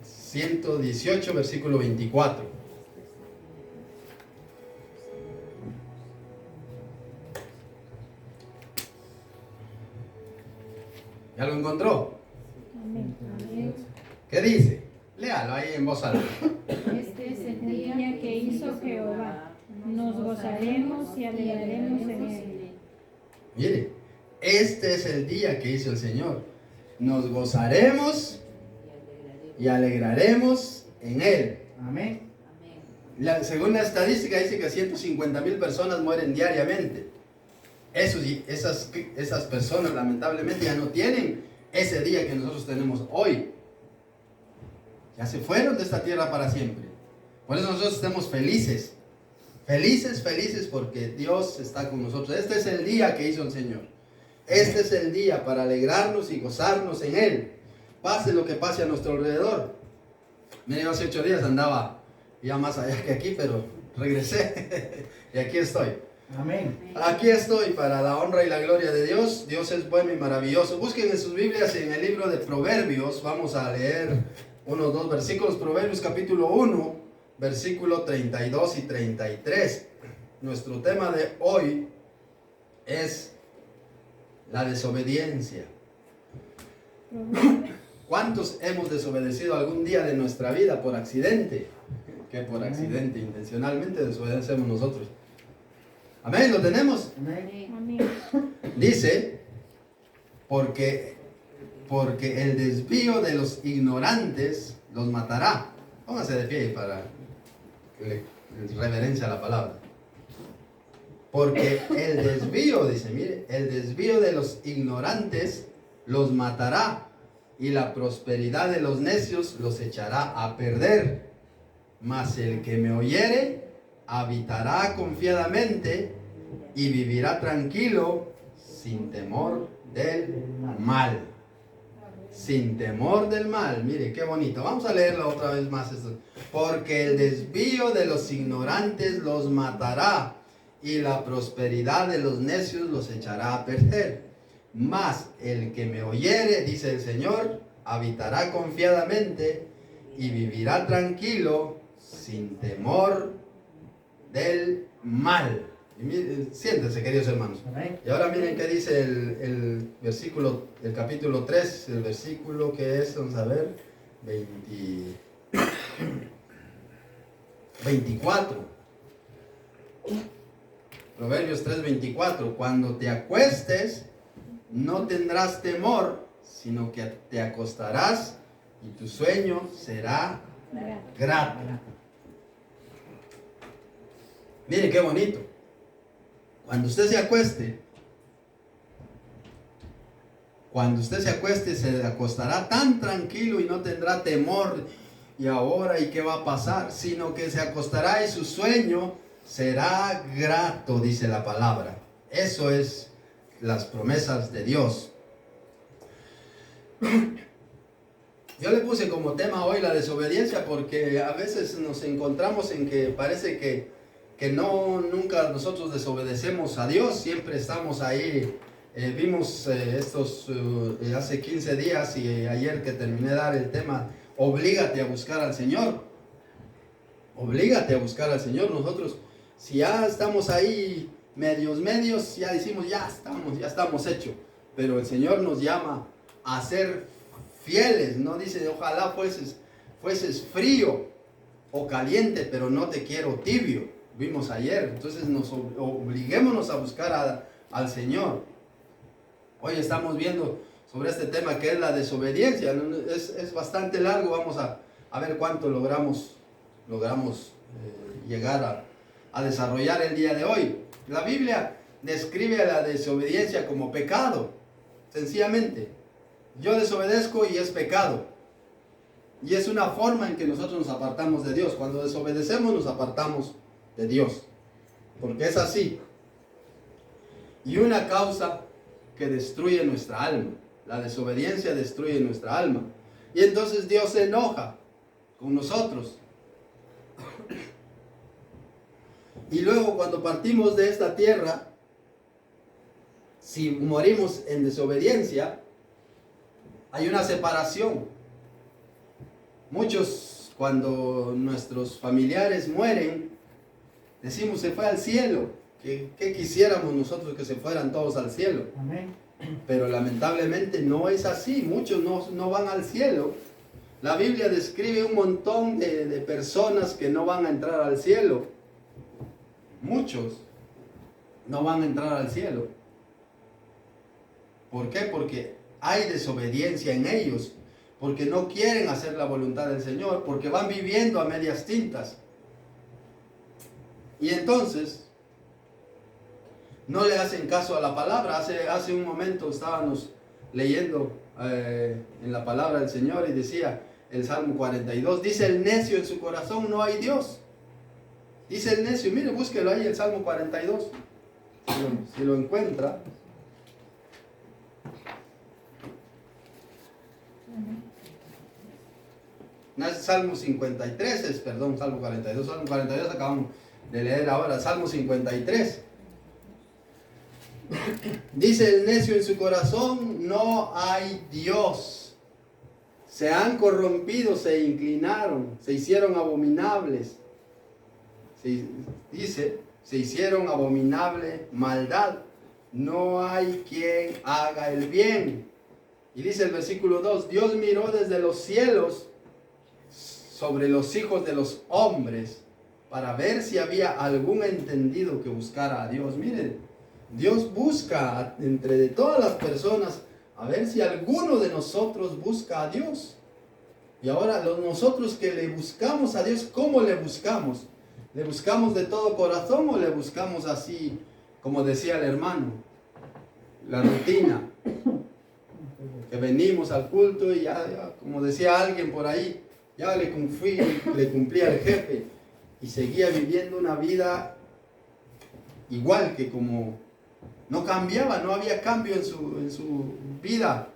118, versículo 24. ¿Ya lo encontró? Amén. ¿Qué dice? Léalo ahí en voz alta. Este es el día que hizo Jehová. Nos gozaremos y alegraremos en él. Mire, este es el día que hizo el Señor. Nos gozaremos y alegraremos en él. Amén. Según la estadística dice que 150,000 personas mueren diariamente. Esas personas lamentablemente ya no tienen ese día que nosotros tenemos hoy. Ya se fueron de esta tierra para siempre. Por eso nosotros estamos felices. Felices, felices porque Dios está con nosotros. Este es el día que hizo el Señor. Este es el día para alegrarnos y gozarnos en Él. Pase lo que pase a nuestro alrededor. Mire, yo hace 8 días andaba ya más allá que aquí, pero regresé y aquí estoy. Amén. Aquí estoy para la honra y la gloria de Dios. Dios es bueno y maravilloso. Busquen en sus Biblias en el libro de Proverbios. Vamos a leer unos 2 versículos. Proverbios capítulo 1, versículo 32 y 33. Nuestro tema de hoy es la desobediencia. ¿Cuántos hemos desobedecido algún día de nuestra vida por accidente? Que por accidente, intencionalmente desobedecemos nosotros. Amén, ¿lo tenemos? Amén. Dice, porque el desvío de los ignorantes los matará. Póngase de pie para que le reverencia la palabra. Porque el desvío, dice, mire, el desvío de los ignorantes los matará, y la prosperidad de los necios los echará a perder. Mas el que me oyere habitará confiadamente y vivirá tranquilo sin temor del mal. Sin temor del mal. Mire qué bonito. Vamos a leerlo otra vez más esto. Porque el desvío de los ignorantes los matará, y la prosperidad de los necios los echará a perder. Mas el que me oyere, dice el Señor, habitará confiadamente y vivirá tranquilo sin temor del mal. Y siéntense, queridos hermanos. Amén. Y ahora miren qué dice el versículo, el capítulo 3, el versículo que es, vamos a ver, 24. Proverbios 3:24. Cuando te acuestes, no tendrás temor, sino que te acostarás y tu sueño será grato. Mire qué bonito. Cuando usted se acueste, se acostará tan tranquilo y no tendrá temor. Y ahora, ¿y qué va a pasar? Sino que se acostará y su sueño será grato, dice la palabra. Eso es las promesas de Dios. Yo le puse como tema hoy la desobediencia porque a veces nos encontramos en que parece que nunca nosotros desobedecemos a Dios, siempre estamos ahí. Vimos hace 15 días y ayer que terminé de dar el tema, oblígate a buscar al Señor. Oblígate a buscar al Señor. Nosotros, si ya estamos ahí medios, ya decimos, ya estamos hechos. Pero el Señor nos llama a ser fieles. No dice, ojalá fueses frío o caliente, pero no te quiero tibio. Vimos ayer. Entonces obliguémonos a buscar al Señor. Hoy estamos viendo sobre este tema que es la desobediencia. Es bastante largo. Vamos a ver cuánto logramos llegar a desarrollar el día de hoy. La Biblia describe a la desobediencia como pecado, sencillamente. Yo desobedezco y es pecado. Y es una forma en que nosotros nos apartamos de Dios. Cuando desobedecemos nos apartamos de Dios. Porque es así. Y una causa que destruye nuestra alma. La desobediencia destruye nuestra alma. Y entonces Dios se enoja con nosotros. Y luego cuando partimos de esta tierra, si morimos en desobediencia, hay una separación. Muchos, cuando nuestros familiares mueren, decimos se fue al cielo. ¿Qué quisiéramos nosotros que se fueran todos al cielo? Amén. Pero lamentablemente no es así. Muchos no van al cielo. La Biblia describe un montón de personas que no van a entrar al cielo. Muchos no van a entrar al cielo. ¿Por qué? Porque hay desobediencia en ellos. Porque no quieren hacer la voluntad del Señor. Porque van viviendo a medias tintas. Y entonces no le hacen caso a la palabra. Hace un momento estábamos leyendo en la palabra del Señor y decía el Salmo 42, dice el necio en su corazón no hay Dios. Dice el necio, mire, búsquelo ahí, el Salmo 42, si lo encuentra. No es Salmo 53, perdón, Salmo 42, Salmo 42 acabamos de leer ahora, Salmo 53. Dice el necio en su corazón, no hay Dios. Se han corrompido, se inclinaron, se hicieron abominables. Se hicieron abominable maldad. No hay quien haga el bien. Y dice el versículo 2, Dios miró desde los cielos sobre los hijos de los hombres para ver si había algún entendido que buscara a Dios. Miren, Dios busca entre de todas las personas a ver si alguno de nosotros busca a Dios. Y ahora nosotros que le buscamos a Dios, ¿cómo le buscamos? ¿Le buscamos de todo corazón o le buscamos así, como decía el hermano? La rutina. Que venimos al culto y ya, como decía alguien por ahí, ya le cumplía al jefe y seguía viviendo una vida igual que como no cambiaba, no había cambio en su vida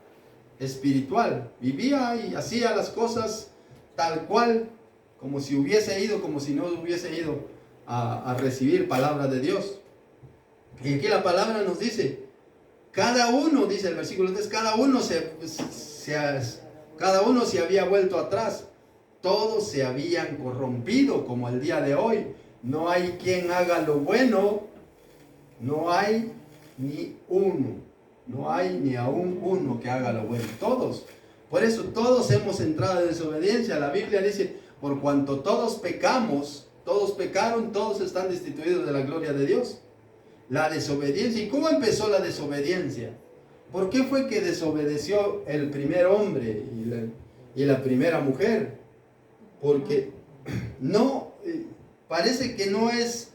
espiritual. Vivía y hacía las cosas tal cual, como si hubiese ido, como si no hubiese ido a recibir palabra de Dios. Y aquí la palabra nos dice, cada uno, dice el versículo 3, cada uno se había vuelto atrás. Todos se habían corrompido como el día de hoy. No hay quien haga lo bueno. No hay ni uno. No hay ni aún uno que haga lo bueno. Todos. Por eso todos hemos entrado en desobediencia. La Biblia dice, por cuanto todos pecamos, todos pecaron, todos están destituidos de la gloria de Dios. La desobediencia. ¿Y cómo empezó la desobediencia? ¿Por qué fue que desobedeció el primer hombre y la primera mujer? Porque parece que no es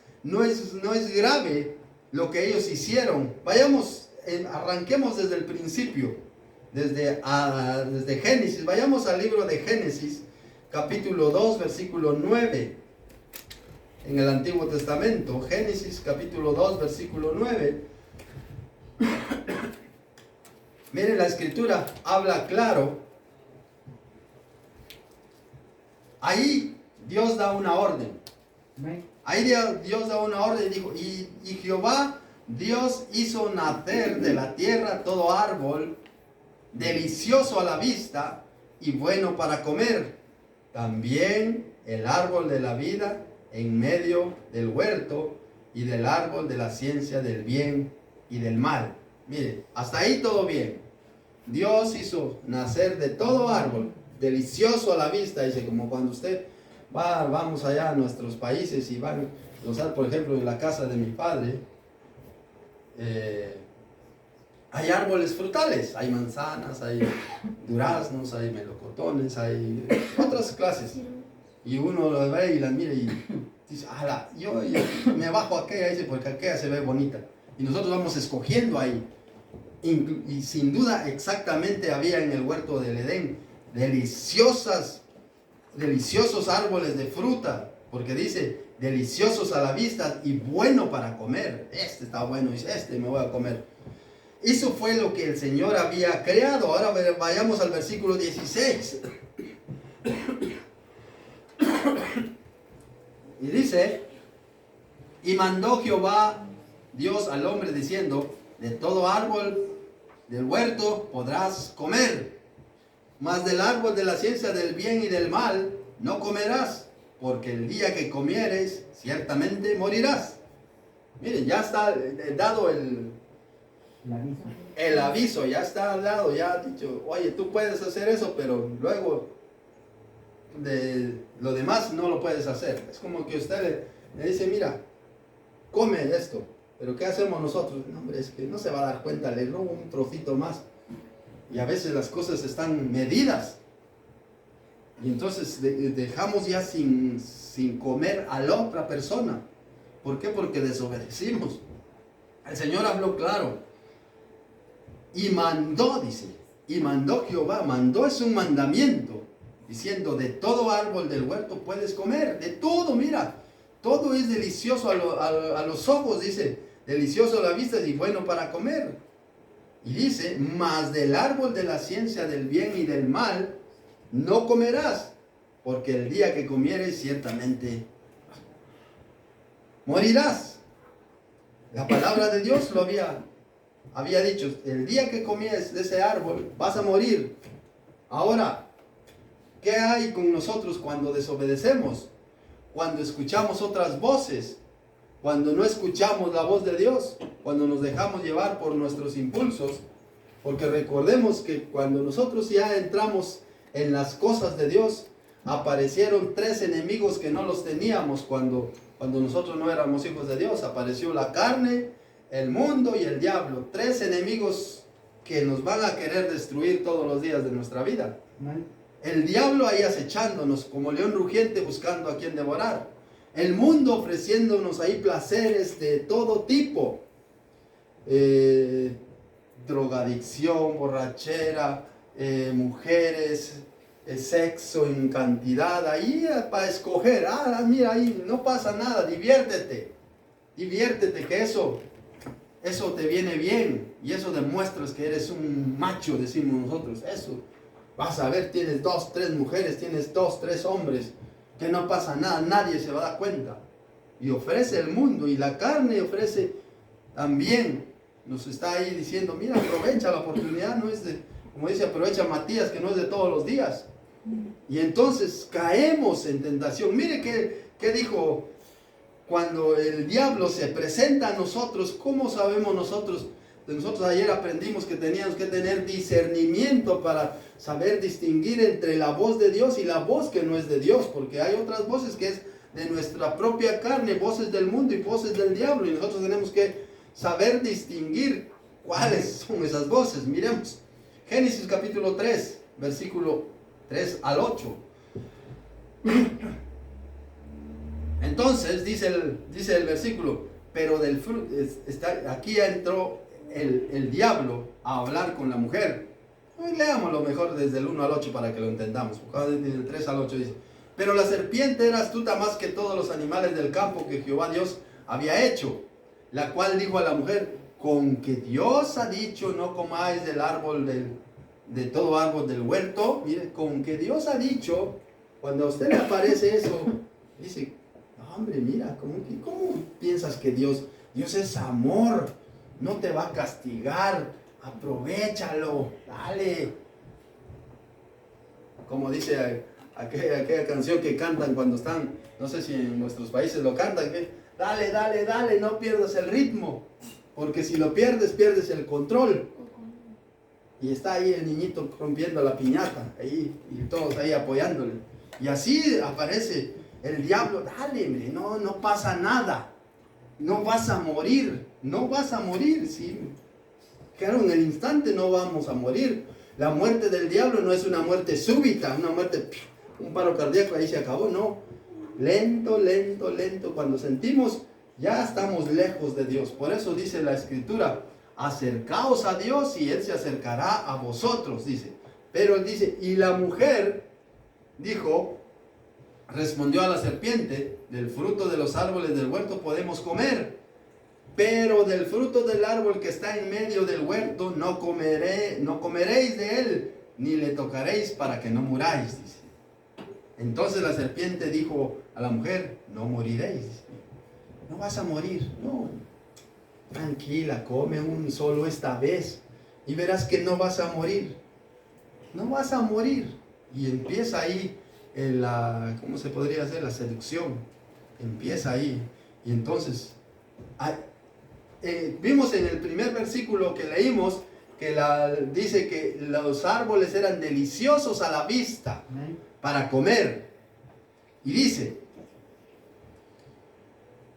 grave lo que ellos hicieron. Arranquemos desde el principio, desde Génesis. Vayamos al libro de Génesis, capítulo 2, versículo 9. En el Antiguo Testamento, Génesis capítulo 2, versículo 9. Miren, la escritura habla claro. Ahí Dios da una orden. Ahí Dios da una orden y dijo, y Jehová Dios hizo nacer de la tierra todo árbol delicioso a la vista y bueno para comer. También el árbol de la vida en medio del huerto y del árbol de la ciencia del bien y del mal. Mire, hasta ahí todo bien. Dios hizo nacer de todo árbol delicioso a la vista. Dice, como cuando usted vamos allá a nuestros países y van, por ejemplo, en la casa de mi padre, hay árboles frutales, hay manzanas, hay duraznos, hay melocotones, hay otras clases. Y uno lo ve y las mira y dice, yo me bajo a aquella, dice, porque aquella se ve bonita. Y nosotros vamos escogiendo ahí. Y sin duda exactamente había en el huerto del Edén deliciosos árboles de fruta, porque dice, deliciosos a la vista y bueno para comer. Este está bueno, dice, este me voy a comer. Eso fue lo que el Señor había creado. Ahora vayamos al versículo 16. Y dice, y mandó Jehová Dios al hombre diciendo, de todo árbol del huerto podrás comer, Mas del árbol de la ciencia del bien y del mal no comerás, porque el día que comieres, ciertamente morirás. Miren, ya está dado el aviso, ya está dado, ya ha dicho, oye, tú puedes hacer eso, pero luego de lo demás no lo puedes hacer. Es como que usted le dice, mira, come esto, pero ¿qué hacemos nosotros? No, hombre, es que no se va a dar cuenta, le robo un trocito más. Y a veces las cosas están medidas. Y entonces dejamos ya sin comer a la otra persona. ¿Por qué? Porque desobedecimos. El Señor habló claro. Y mandó, dice. Y mandó Jehová. Mandó es un mandamiento. Diciendo, de todo árbol del huerto puedes comer. De todo, mira. Todo es delicioso a los ojos, dice. Delicioso a la vista y bueno para comer. Y dice, mas del árbol de la ciencia del bien y del mal no comerás, porque el día que comieres ciertamente morirás. La palabra de Dios lo había dicho, el día que comieres de ese árbol vas a morir. Ahora, ¿qué hay con nosotros cuando desobedecemos? Cuando escuchamos otras voces, cuando no escuchamos la voz de Dios, cuando nos dejamos llevar por nuestros impulsos, porque recordemos que cuando nosotros ya entramos en las cosas de Dios, aparecieron 3 enemigos que no los teníamos cuando nosotros no éramos hijos de Dios. Apareció la carne, el mundo y el diablo. 3 enemigos que nos van a querer destruir todos los días de nuestra vida. El diablo ahí acechándonos como león rugiente buscando a quien devorar. El mundo ofreciéndonos ahí placeres de todo tipo. Drogadicción, borrachera, mujeres, sexo en cantidad, ahí para escoger, mira ahí, no pasa nada, diviértete, que eso te viene bien, y eso demuestras que eres un macho, decimos nosotros, eso, vas a ver, tienes 2, 3 mujeres, tienes 2, 3 hombres, que no pasa nada, nadie se va a dar cuenta, y ofrece el mundo, y la carne ofrece también. Nos está ahí diciendo, mira, aprovecha la oportunidad, no es de, como dice, aprovecha Matías, que no es de todos los días. Y entonces caemos en tentación. Mire qué dijo cuando el diablo se presenta a nosotros. ¿Cómo sabemos nosotros? De nosotros ayer aprendimos que teníamos que tener discernimiento para saber distinguir entre la voz de Dios y la voz que no es de Dios, porque hay otras voces que es de nuestra propia carne, voces del mundo y voces del diablo, y nosotros tenemos que saber distinguir cuáles son esas voces. Miremos Génesis capítulo 3, versículo 3 al 8. Entonces dice el versículo, pero del fruto, aquí entró el diablo a hablar con la mujer. Leámoslo mejor desde el 1 al 8 para que lo entendamos. Desde el 3 al 8 dice, pero la serpiente era astuta más que todos los animales del campo que Jehová Dios había hecho, la cual dijo a la mujer, con que Dios ha dicho no comáis del árbol de todo árbol del huerto. Mire, con que Dios ha dicho, cuando a usted le aparece eso, dice, hombre, mira, ¿cómo piensas que Dios es amor? No te va a castigar, aprovéchalo, dale. Como dice aquella canción que cantan cuando están, no sé si en nuestros países lo cantan, que dale, dale, dale, no pierdas el ritmo, porque si lo pierdes el control. Y está ahí el niñito rompiendo la piñata, ahí, y todos ahí apoyándole. Y así aparece el diablo, dale, no pasa nada, no vas a morir, sí. Claro, en el instante no vamos a morir. La muerte del diablo no es una muerte súbita, una muerte, un paro cardíaco, ahí se acabó, no. Lento, lento, lento. Cuando sentimos, ya estamos lejos de Dios. Por eso dice la Escritura, acercaos a Dios y Él se acercará a vosotros, dice. Pero Él dice, y la mujer respondió a la serpiente, del fruto de los árboles del huerto podemos comer, pero del fruto del árbol que está en medio del huerto no comeréis de él, ni le tocaréis para que no muráis, dice. Entonces la serpiente dijo a la mujer, no moriréis, no vas a morir, no, tranquila, come un solo esta vez y verás que no vas a morir. no vas a morir. Y empieza ahí, ¿cómo se podría hacer? La seducción. Empieza ahí. Y entonces, vimos en el primer versículo que leímos, que dice que los árboles eran deliciosos a la vista para comer. Y dice,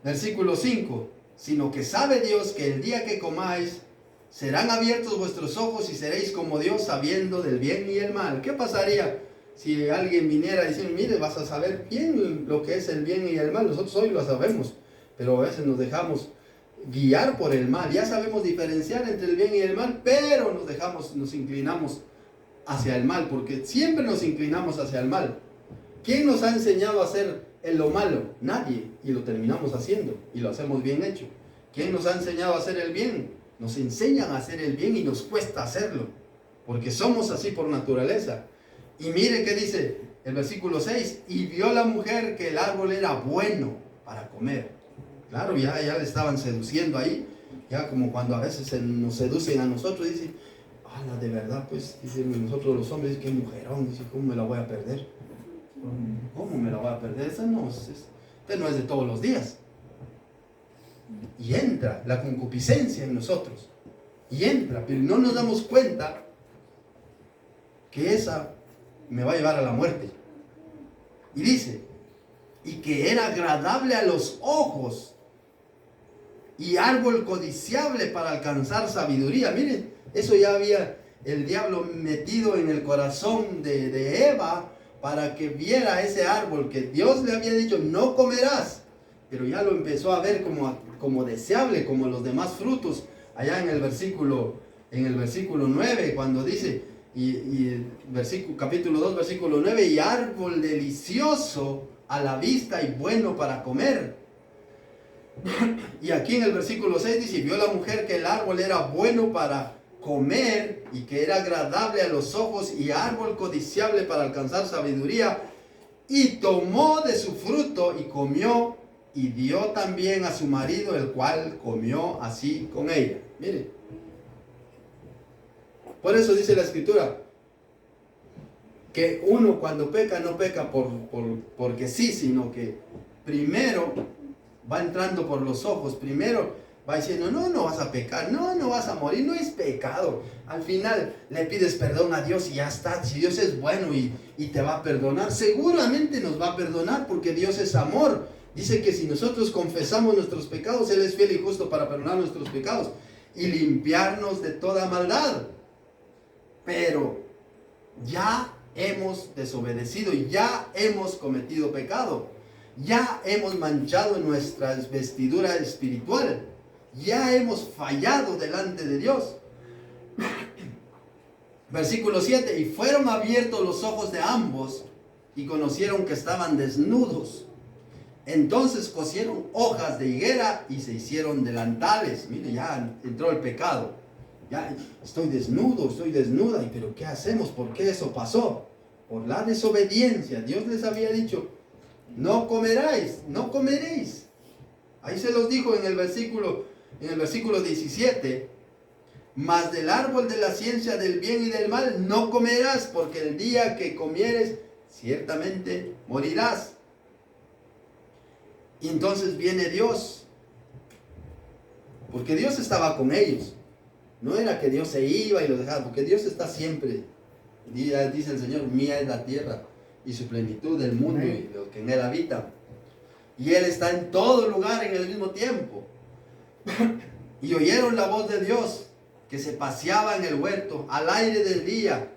versículo 5, sino que sabe Dios que el día que comáis, serán abiertos vuestros ojos y seréis como Dios, sabiendo del bien y el mal. ¿Qué pasaría si alguien viniera diciendo, mire, vas a saber bien lo que es el bien y el mal? Nosotros hoy lo sabemos, pero a veces nos dejamos guiar por el mal. Ya sabemos diferenciar entre el bien y el mal, pero nos inclinamos hacia el mal, porque siempre nos inclinamos hacia el mal. ¿Quién nos ha enseñado a hacer lo malo? Nadie, y lo terminamos haciendo, y lo hacemos bien hecho. ¿Quién nos ha enseñado a hacer el bien? Nos enseñan a hacer el bien y nos cuesta hacerlo, porque somos así por naturaleza. Y mire qué dice el versículo 6, y vio la mujer que el árbol era bueno para comer. Claro, ya le estaban seduciendo ahí, ya como cuando a veces nos seducen a nosotros, dicen, de verdad, pues, dicen nosotros los hombres, qué mujerón, dice, ¿cómo me la voy a perder? ¿Cómo me la voy a perder? Esta no es de todos los días. Y entra la concupiscencia en nosotros. Y entra, pero no nos damos cuenta que esa me va a llevar a la muerte. Y dice, y que era agradable a los ojos y árbol codiciable para alcanzar sabiduría. Miren, eso ya había el diablo metido en el corazón de Eva para que viera ese árbol que Dios le había dicho, no comerás. Pero ya lo empezó a ver como deseable, como los demás frutos. Allá en el versículo 9, cuando dice, capítulo 2, versículo 9, y árbol delicioso a la vista y bueno para comer. Y aquí en el versículo 6 dice, vio la mujer que el árbol era bueno para comer y que era agradable a los ojos y árbol codiciable para alcanzar sabiduría, y tomó de su fruto y comió y dio también a su marido, el cual comió así con ella. Mire, por eso dice la escritura que uno cuando peca no peca porque sí, sino que primero va entrando por los ojos, primero va diciendo, no vas a pecar, no vas a morir, no es pecado. Al final le pides perdón a Dios y ya está. Si Dios es bueno y te va a perdonar, seguramente nos va a perdonar porque Dios es amor. Dice que si nosotros confesamos nuestros pecados, Él es fiel y justo para perdonar nuestros pecados y limpiarnos de toda maldad. Pero ya hemos desobedecido y ya hemos cometido pecado. Ya hemos manchado nuestra vestidura espiritual. Ya hemos fallado delante de Dios. Versículo 7. Y fueron abiertos los ojos de ambos y conocieron que estaban desnudos. Entonces cosieron hojas de higuera y se hicieron delantales. Mire, ya entró el pecado. Ya estoy desnudo, estoy desnuda. ¿Pero qué hacemos? ¿Por qué eso pasó? Por la desobediencia. Dios les había dicho, no comeréis. Ahí se los dijo en el versículo 17. Mas del árbol de la ciencia del bien y del mal no comerás, porque el día que comieres ciertamente morirás. Y entonces viene Dios, porque Dios estaba con ellos. No era que Dios se iba y los dejaba, porque Dios está siempre. Dice el Señor, mía es la tierra y su plenitud, el mundo y los que en él habitan. Y Él está en todo lugar en el mismo tiempo. Y oyeron la voz de Dios que se paseaba en el huerto al aire del día.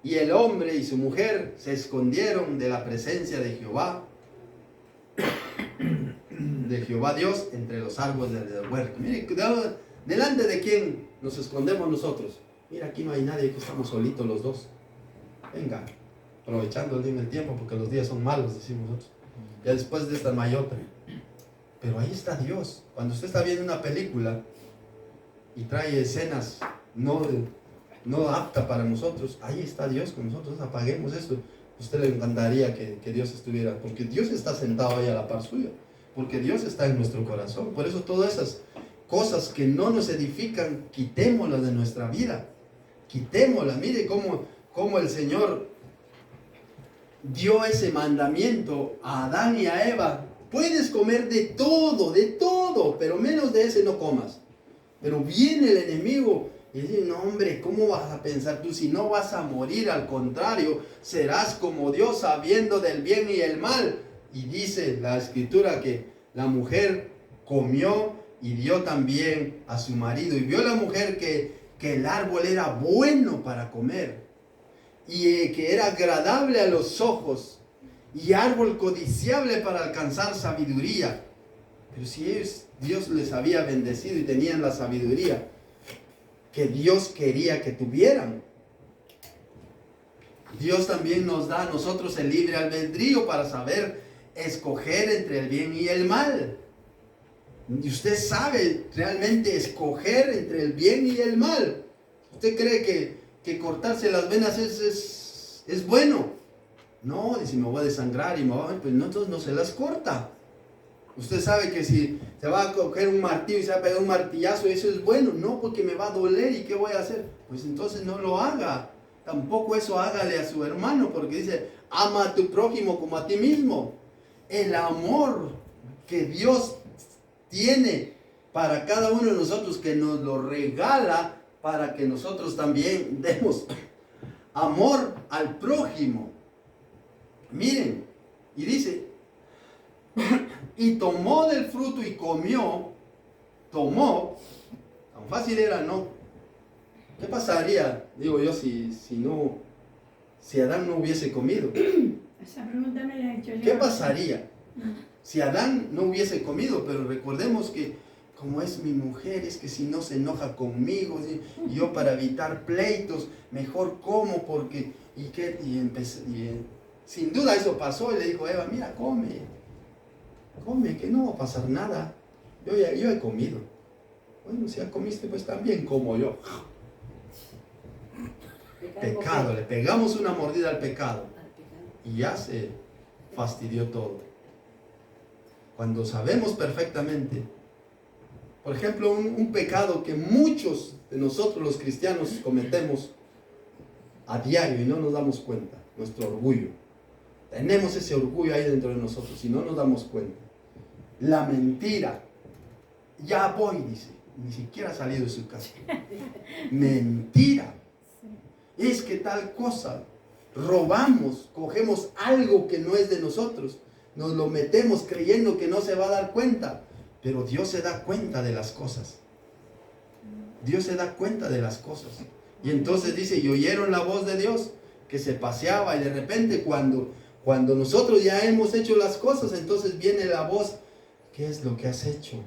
Y el hombre y su mujer se escondieron de la presencia de Jehová Dios entre los árboles del huerto. Mire, delante de quién nos escondemos nosotros. Mira, aquí no hay nadie, que estamos solitos los dos. Venga, aprovechando el tiempo porque los días son malos, decimos nosotros. Ya después de esta no hay otra. Pero ahí está Dios. Cuando usted está viendo una película y trae escenas no apta para nosotros, ahí está Dios con nosotros. Apaguemos esto. A usted le encantaría que Dios estuviera, porque Dios está sentado ahí a la par suya, porque Dios está en nuestro corazón. Por eso todas esas cosas que no nos edifican, quitémoslas de nuestra vida. Quitémoslas. Mire cómo cómo el Señor dio ese mandamiento a Adán y a Eva. Puedes comer de todo, pero menos de ese no comas. Pero viene el enemigo y dice, no hombre, ¿cómo vas a pensar tú si no vas a morir? Al contrario, serás como Dios sabiendo del bien y el mal. Y dice la escritura que la mujer comió y dio también a su marido. Y vio la mujer que el árbol era bueno para comer y que era agradable a los ojos y árbol codiciable para alcanzar sabiduría. Pero si ellos, Dios les había bendecido y tenían la sabiduría que Dios quería que tuvieran. Dios también nos da a nosotros el libre albedrío para saber escoger entre el bien y el mal. Y usted sabe realmente escoger entre el bien y el mal. ¿Usted cree que cortarse las venas es bueno? No, dice, me voy a desangrar y me voy a... Pues no, entonces no se las corta. Usted sabe que si se va a coger un martillo y se va a pegar un martillazo, eso es bueno. No, porque me va a doler y ¿qué voy a hacer? Pues entonces no lo haga. Tampoco eso hágale a su hermano, porque dice, ama a tu prójimo como a ti mismo. El amor que Dios tiene para cada uno de nosotros, que nos lo regala para que nosotros también demos amor al prójimo. Miren, y dice, y tomó del fruto y comió, tan fácil era, ¿no? ¿Qué pasaría, digo yo, si Adán no hubiese comido? Esa pregunta me la he hecho yo. ¿Qué pasaría si Adán no hubiese comido? Pero recordemos que como es mi mujer, es que si no se enoja conmigo, y yo para evitar pleitos, mejor como porque... sin duda eso pasó y le dijo a Eva, mira, come, que no va a pasar nada. Yo he comido. Bueno, si ya comiste, pues también como yo. Pecado, le pegamos una mordida al pecado y ya se fastidió todo. Cuando sabemos perfectamente, por ejemplo, un pecado que muchos de nosotros los cristianos cometemos a diario y no nos damos cuenta, nuestro orgullo. Tenemos ese orgullo ahí dentro de nosotros y no nos damos cuenta. La mentira. Ya voy, dice, ni siquiera ha salido de su casa. Mentira. Es que tal cosa, robamos, cogemos algo que no es de nosotros, nos lo metemos creyendo que no se va a dar cuenta, pero Dios se da cuenta de las cosas. Dios se da cuenta de las cosas. Y entonces dice, y oyeron la voz de Dios que se paseaba, y de repente cuando nosotros ya hemos hecho las cosas, entonces viene la voz, ¿qué es lo que has hecho?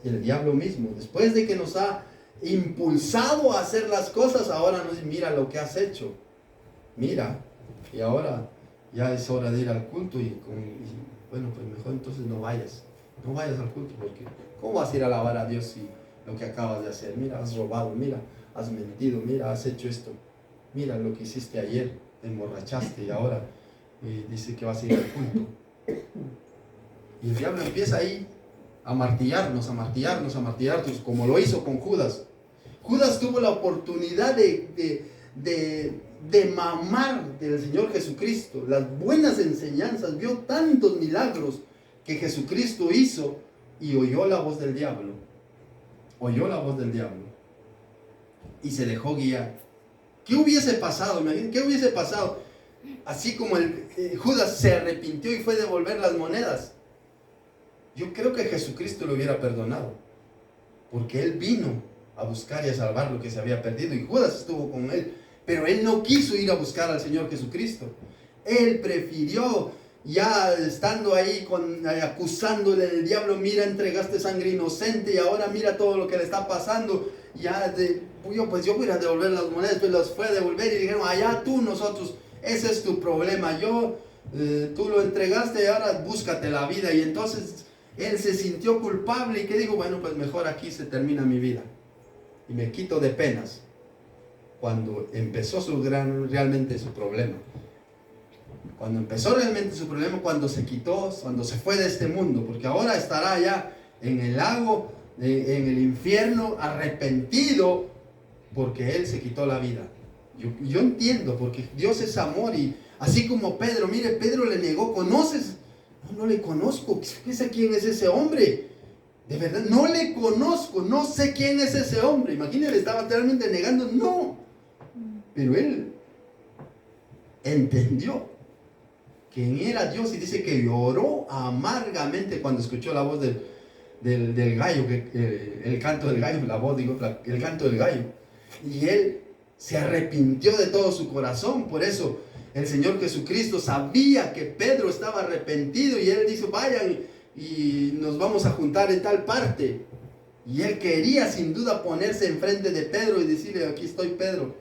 Y el diablo mismo, después de que nos ha impulsado a hacer las cosas, ahora nos dice, mira lo que has hecho, mira, y ahora ya es hora de ir al culto y bueno, pues mejor entonces no vayas al culto, porque ¿cómo vas a ir a alabar a Dios si lo que acabas de hacer? Mira, has robado, mira, has mentido, mira, has hecho esto, mira lo que hiciste ayer, te emborrachaste y ahora dice que vas a ir al culto. Y el diablo empieza ahí a martillarnos, como lo hizo con Judas. Judas tuvo la oportunidad de mamar del Señor Jesucristo, las buenas enseñanzas, vio tantos milagros que Jesucristo hizo y oyó la voz del diablo. Y se dejó guiar. ¿Qué hubiese pasado? ¿Qué hubiese pasado? Así como Judas se arrepintió y fue a devolver las monedas. Yo creo que Jesucristo lo hubiera perdonado, porque Él vino a buscar y a salvar lo que se había perdido, y Judas estuvo con Él, pero Él no quiso ir a buscar al Señor Jesucristo. Él prefirió, ya estando ahí acusándole al diablo, mira, entregaste sangre inocente y ahora mira todo lo que le está pasando, yo voy a ir a devolver las monedas. Pues las fue a devolver y dijeron, allá tú, nosotros, ese es tu problema, tú lo entregaste y ahora búscate la vida. Y entonces él se sintió culpable y que dijo, bueno, pues mejor aquí se termina mi vida y me quito de penas. Cuando empezó realmente su problema, cuando se quitó, cuando se fue de este mundo, porque ahora estará allá en el lago, en el infierno, arrepentido porque él se quitó la vida. Yo entiendo, porque Dios es amor y así como Pedro, mire, Pedro le negó, ¿conoces? No, no le conozco, ¿qué sé quién es ese hombre? De verdad, no le conozco, no sé quién es ese hombre. Imagínense, estaba realmente negando, no. Pero él entendió quién era Dios y dice que lloró amargamente cuando escuchó la voz del gallo, el canto del gallo, la voz, digo, el canto del gallo. Y él se arrepintió de todo su corazón. Por eso el Señor Jesucristo sabía que Pedro estaba arrepentido y él dijo, vayan y nos vamos a juntar en tal parte. Y él quería sin duda ponerse enfrente de Pedro y decirle, aquí estoy Pedro,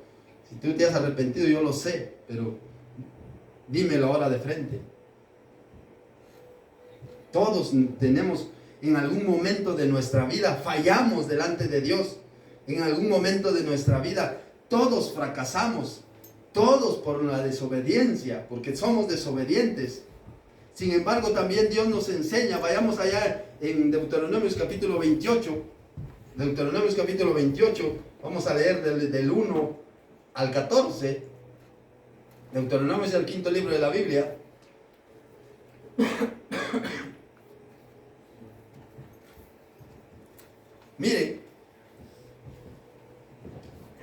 si tú te has arrepentido yo lo sé, pero dímelo ahora de frente. Todos tenemos en algún momento de nuestra vida, fallamos delante de Dios. En algún momento de nuestra vida todos fracasamos, todos por la desobediencia, porque somos desobedientes. Sin embargo, también Dios nos enseña, vayamos allá en Deuteronomios capítulo 28, Deuteronomios capítulo 28, vamos a leer del 1 al 14, Deuteronomio es el quinto libro de la Biblia. Mire,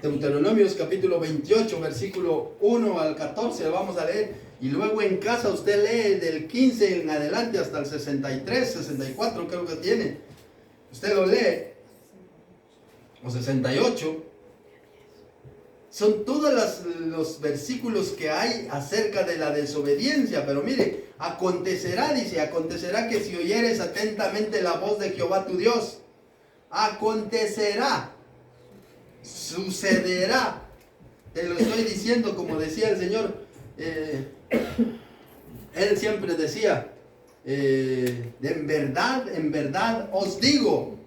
Deuteronomios capítulo 28, versículo 1 al 14, lo vamos a leer. Y luego en casa usted lee del 15 en adelante hasta el 63, 64 creo que tiene. Usted lo lee, o 68. Son todos los versículos que hay acerca de la desobediencia. Pero mire, acontecerá, dice, acontecerá que si oyeres atentamente la voz de Jehová tu Dios, acontecerá, sucederá. Te lo estoy diciendo como decía el Señor. Él siempre decía, en verdad os digo,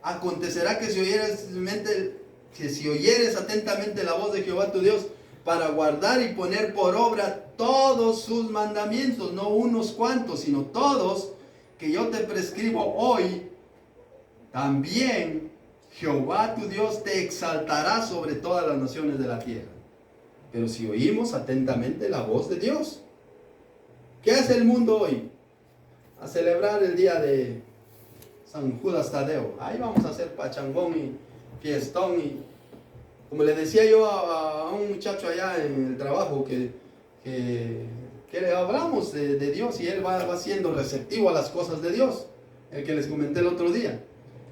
acontecerá que si oyeres atentamente la voz de Jehová tu Dios, para guardar y poner por obra todos sus mandamientos, no unos cuantos, sino todos, que yo te prescribo hoy, también Jehová tu Dios te exaltará sobre todas las naciones de la tierra. Pero si oímos atentamente la voz de Dios. ¿Qué hace el mundo hoy? A celebrar el día de San Judas Tadeo. Ahí vamos a hacer pachangón y fiestón. Y como le decía yo a un muchacho allá en el trabajo, que le hablamos de Dios y él va siendo receptivo a las cosas de Dios. El que les comenté el otro día.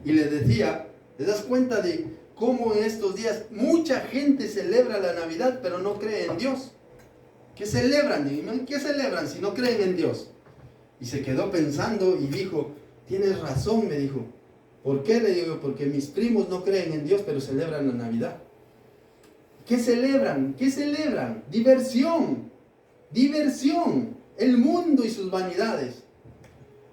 Y le decía, ¿te das cuenta de cómo en estos días mucha gente celebra la Navidad pero no cree en Dios? ¿Qué celebran? ¿Qué celebran si no creen en Dios? Y se quedó pensando y dijo, tienes razón, me dijo. ¿Por qué? Le digo, porque mis primos no creen en Dios pero celebran la Navidad. ¿Qué celebran? ¿Qué celebran? Diversión. Diversión. El mundo y sus vanidades.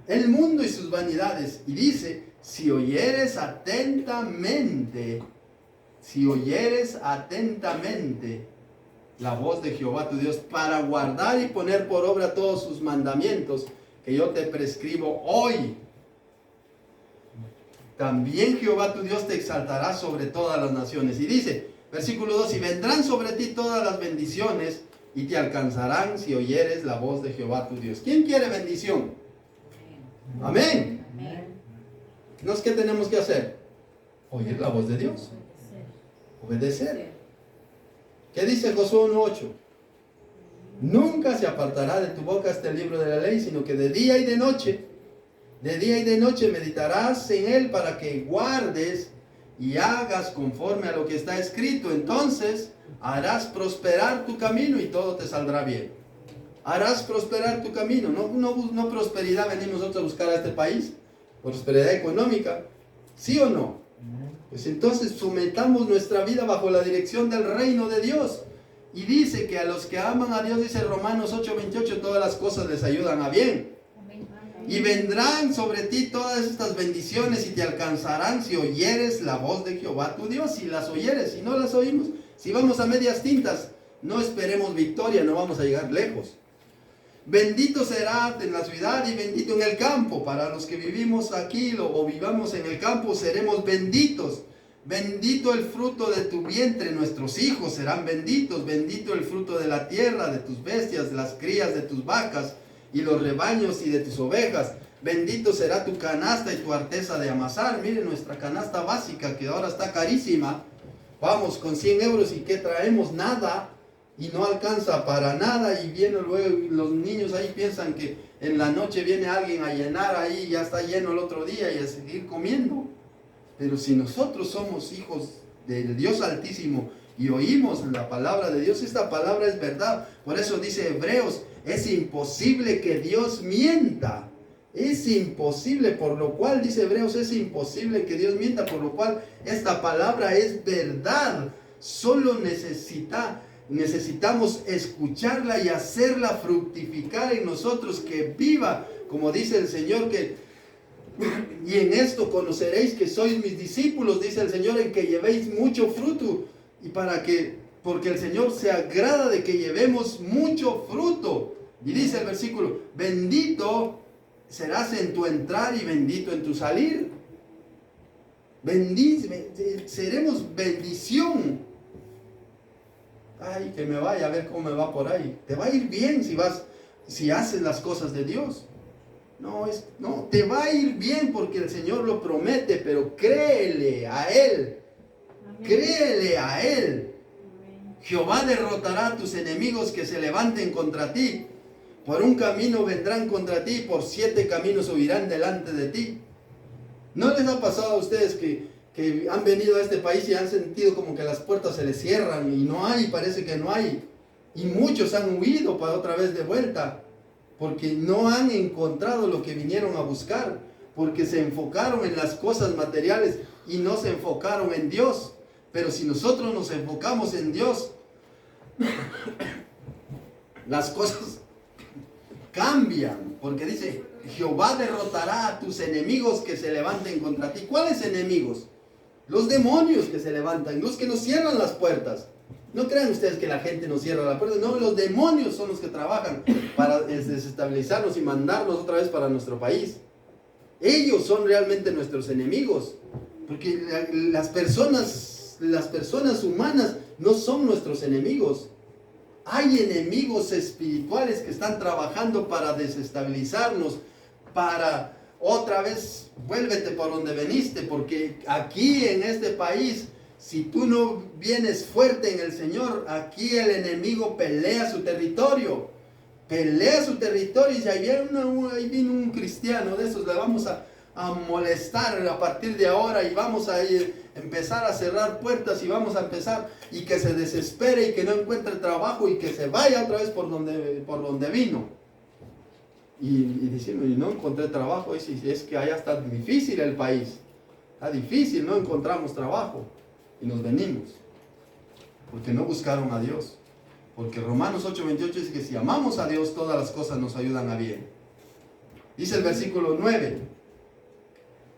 El mundo y sus vanidades. Y dice, si oyeres atentamente la voz de Jehová tu Dios, para guardar y poner por obra todos sus mandamientos que yo te prescribo hoy, también Jehová tu Dios te exaltará sobre todas las naciones. Y dice, versículo 2, y vendrán sobre ti todas las bendiciones y te alcanzarán si oyeres la voz de Jehová tu Dios. ¿Quién quiere bendición? Amén. ¿No es que tenemos que hacer? Oír la voz de Dios. Obedecer. ¿Qué dice Josué 1:8? Nunca se apartará de tu boca este libro de la ley, sino que de día y de noche meditarás en él para que guardes y hagas conforme a lo que está escrito. Entonces harás prosperar tu camino y todo te saldrá bien. Harás prosperar tu camino. No prosperidad venimos nosotros a buscar a este país. Prosperidad económica. ¿Sí o no? Pues entonces sometamos nuestra vida bajo la dirección del reino de Dios. Y dice que a los que aman a Dios, dice Romanos 8:28, todas las cosas les ayudan a bien. Y vendrán sobre ti todas estas bendiciones y te alcanzarán si oyeres la voz de Jehová tu Dios. Si las oyeres, si no las oímos, si vamos a medias tintas, no esperemos victoria, no vamos a llegar lejos. Bendito será en la ciudad y bendito en el campo. Para los que vivimos aquí o vivamos en el campo, seremos benditos. Bendito el fruto de tu vientre, nuestros hijos serán benditos. Bendito el fruto de la tierra, de tus bestias, de las crías de tus vacas y los rebaños y de tus ovejas. Bendito será tu canasta y tu arteza de amasar. Miren nuestra canasta básica que ahora está carísima. Vamos con 100 euros y ¿qué traemos? Nada. Y no alcanza para nada. Y vienen luego los niños ahí piensan que en la noche viene alguien a llenar ahí. Ya está lleno el otro día y a seguir comiendo. Pero si nosotros somos hijos del Dios Altísimo y oímos la palabra de Dios, esta palabra es verdad. Por eso dice Hebreos, es imposible que Dios mienta. Es imposible, por lo cual, dice Hebreos, es imposible que Dios mienta, por lo cual esta palabra es verdad. Solo necesitamos escucharla y hacerla fructificar en nosotros, que viva, como dice el Señor, y en esto conoceréis que sois mis discípulos, dice el Señor, en que llevéis mucho fruto. Y porque el Señor se agrada de que llevemos mucho fruto. Y dice el versículo, bendito serás en tu entrar y bendito en tu salir. Seremos bendición. Ay, que me vaya a ver cómo me va por ahí. Te va a ir bien si haces las cosas de Dios. No, te va a ir bien porque el Señor lo promete, pero créele a Él. Amén. Créele a Él. Amén. Jehová derrotará a tus enemigos que se levanten contra ti. Por un camino vendrán contra ti, por 7 caminos huirán delante de ti. ¿No les ha pasado a ustedes que han venido a este país y han sentido como que las puertas se les cierran y no hay, parece que no hay? Y muchos han huido para otra vez de vuelta, porque no han encontrado lo que vinieron a buscar, porque se enfocaron en las cosas materiales y no se enfocaron en Dios. Pero si nosotros nos enfocamos en Dios, las cosas cambian, porque dice, Jehová derrotará a tus enemigos que se levanten contra ti. ¿Cuáles enemigos? Los demonios que se levantan, los que nos cierran las puertas. No crean ustedes que la gente nos cierra la puerta. No, los demonios son los que trabajan para desestabilizarnos y mandarnos otra vez para nuestro país. Ellos son realmente nuestros enemigos. Porque las personas humanas no son nuestros enemigos. Hay enemigos espirituales que están trabajando para desestabilizarnos, para otra vez, vuélvete por donde veniste, porque aquí en este país, si tú no vienes fuerte en el Señor, aquí el enemigo pelea su territorio. Pelea su territorio y si ahí viene un cristiano de esos, le vamos a molestar a partir de ahora y vamos a empezar a cerrar puertas y vamos a empezar y que se desespere y que no encuentre trabajo y que se vaya otra vez por donde vino. Y diciendo, y no encontré trabajo, es que allá está difícil el país. Está difícil, no encontramos trabajo. Y nos venimos, porque no buscaron a Dios. Porque Romanos 8:28 dice que si amamos a Dios, todas las cosas nos ayudan a bien. Dice el versículo 9,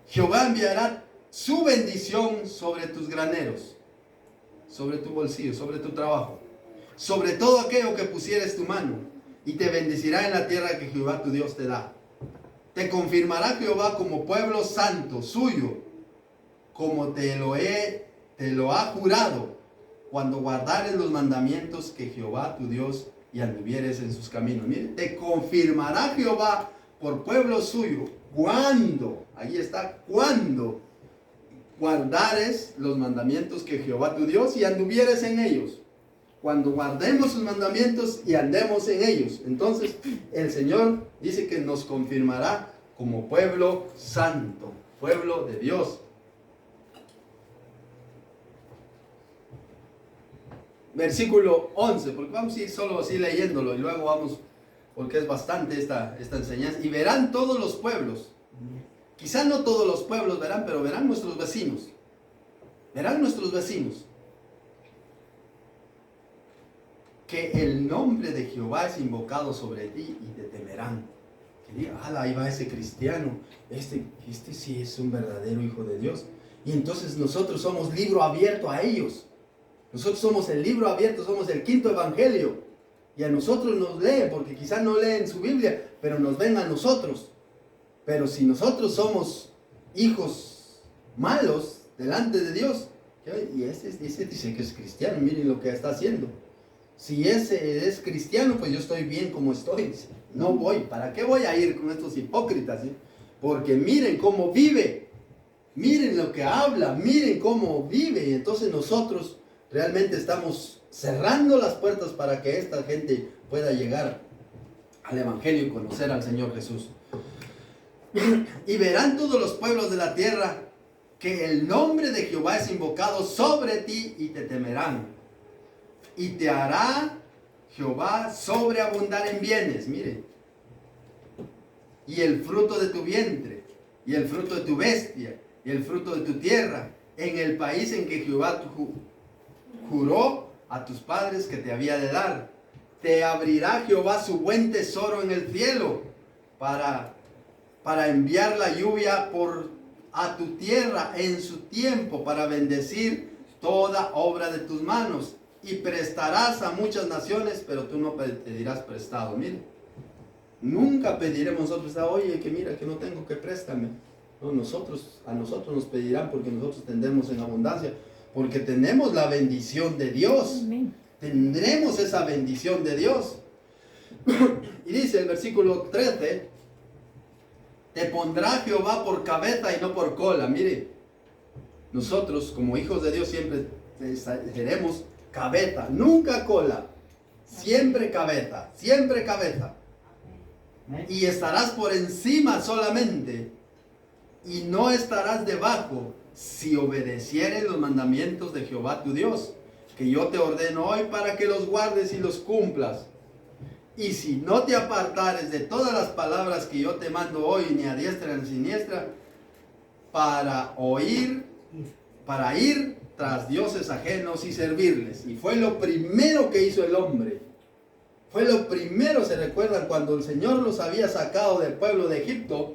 Jehová enviará su bendición sobre tus graneros, sobre tu bolsillo, sobre tu trabajo, sobre todo aquello que pusieres tu mano, y te bendecirá en la tierra que Jehová tu Dios te da. Te confirmará Jehová como pueblo santo suyo, como te lo ha jurado, cuando guardares los mandamientos que Jehová tu Dios y anduvieres en sus caminos. Mire, te confirmará Jehová por pueblo suyo, cuando, ahí está, cuando guardares los mandamientos que Jehová tu Dios y anduvieres en ellos. Cuando guardemos sus mandamientos y andemos en ellos, entonces el Señor dice que nos confirmará como pueblo santo, pueblo de Dios. Versículo 11, porque vamos a ir solo así leyéndolo y luego vamos, porque es bastante esta enseñanza. Y verán todos los pueblos, quizá no todos los pueblos verán, pero verán nuestros vecinos. Verán nuestros vecinos que el nombre de Jehová es invocado sobre ti y te temerán. Que diga, ahí va ese cristiano, este sí es un verdadero hijo de Dios. Y entonces nosotros somos libro abierto a ellos. Nosotros somos el libro abierto, somos el quinto evangelio. Y a nosotros nos leen, porque quizá no leen su Biblia, pero nos ven a nosotros. Pero si nosotros somos hijos malos delante de Dios, Y ese dice que es cristiano, miren lo que está haciendo. Si ese es cristiano, pues yo estoy bien como estoy. No voy, ¿para qué voy a ir con estos hipócritas? Porque miren cómo vive, miren lo que habla, miren cómo vive. Y entonces nosotros realmente estamos cerrando las puertas para que esta gente pueda llegar al Evangelio y conocer al Señor Jesús. Y verán todos los pueblos de la tierra que el nombre de Jehová es invocado sobre ti y te temerán. Y te hará Jehová sobreabundar en bienes, mire. Y el fruto de tu vientre, y el fruto de tu bestia, y el fruto de tu tierra, en el país en que Jehová juró a tus padres que te había de dar. Te abrirá Jehová su buen tesoro en el cielo para enviar la lluvia a tu tierra en su tiempo, para bendecir toda obra de tus manos. Y prestarás a muchas naciones, pero tú no pedirás prestado. Mire, nunca pediremos nosotros, oye, que mira, que no tengo, que préstame. No, a nosotros nos pedirán, porque nosotros tendremos en abundancia, porque tenemos la bendición de Dios. Amén. Tendremos esa bendición de Dios. Y dice el versículo 13, te pondrá Jehová por cabeza y no por cola. Mire, nosotros como hijos de Dios siempre seremos cabeza, nunca cola, siempre cabeza, siempre cabeza. Y estarás por encima solamente, y no estarás debajo, si obedecieres los mandamientos de Jehová tu Dios, que yo te ordeno hoy para que los guardes y los cumplas. Y si no te apartares de todas las palabras que yo te mando hoy, ni a diestra ni a siniestra, para ir tras dioses ajenos y servirles. Y fue lo primero que hizo el hombre. Fue lo primero, se recuerdan, cuando el Señor los había sacado del pueblo de Egipto,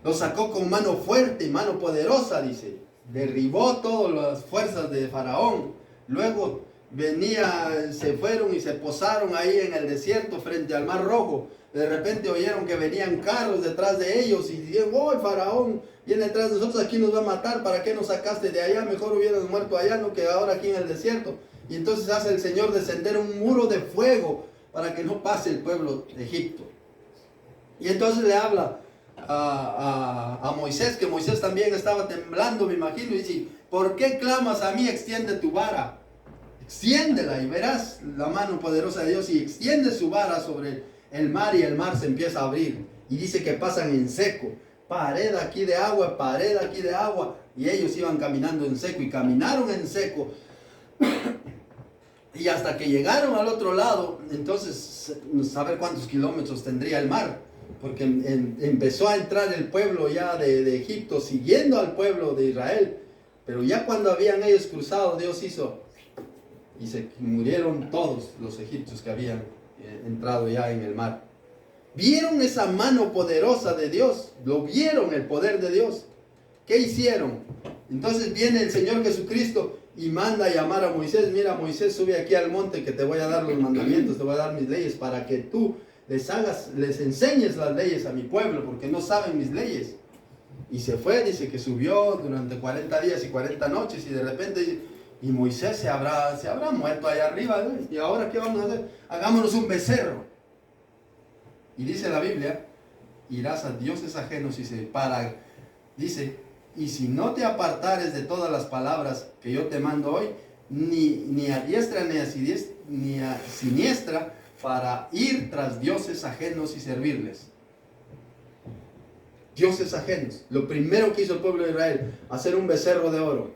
los sacó con mano fuerte y mano poderosa, dice. Derribó todas las fuerzas de Faraón. Luego se fueron y se posaron ahí en el desierto frente al Mar Rojo. De repente oyeron que venían carros detrás de ellos y dijeron, oh, el Faraón viene detrás de nosotros, aquí nos va a matar, ¿para qué nos sacaste de allá? Mejor hubieras muerto allá, no que ahora aquí en el desierto. Y entonces hace el Señor descender un muro de fuego para que no pase el pueblo de Egipto. Y entonces le habla a Moisés, que Moisés también estaba temblando, me imagino, y dice, ¿por qué clamas a mí? Extiende tu vara. Extiéndela y verás la mano poderosa de Dios, y extiende su vara sobre el mar y el mar se empieza a abrir. Y dice que pasan en seco. Pared aquí de agua, pared aquí de agua. Y ellos iban caminando en seco y caminaron en seco. Y hasta que llegaron al otro lado, entonces, saber cuántos kilómetros tendría el mar. Porque empezó a entrar el pueblo ya de Egipto, siguiendo al pueblo de Israel. Pero ya cuando habían ellos cruzado, Dios hizo, y se murieron todos los egipcios que habían entrado ya en el mar. Vieron esa mano poderosa de Dios, lo vieron, el poder de Dios. ¿Qué hicieron? Entonces viene el Señor Jesucristo y manda a llamar a Moisés. Mira, Moisés, sube aquí al monte que te voy a dar los mandamientos, te voy a dar mis leyes para que tú les enseñes las leyes a mi pueblo, porque no saben mis leyes. Y se fue, dice que subió durante 40 días y 40 noches, y de repente, y Moisés se habrá muerto allá arriba, ¿no? ¿Y ahora qué vamos a hacer? Hagámonos un becerro. Y dice la Biblia, irás a dioses ajenos, dice, y si no te apartares de todas las palabras que yo te mando hoy, ni a diestra ni a siniestra, para ir tras dioses ajenos y servirles. Dioses ajenos. Lo primero que hizo el pueblo de Israel, hacer un becerro de oro.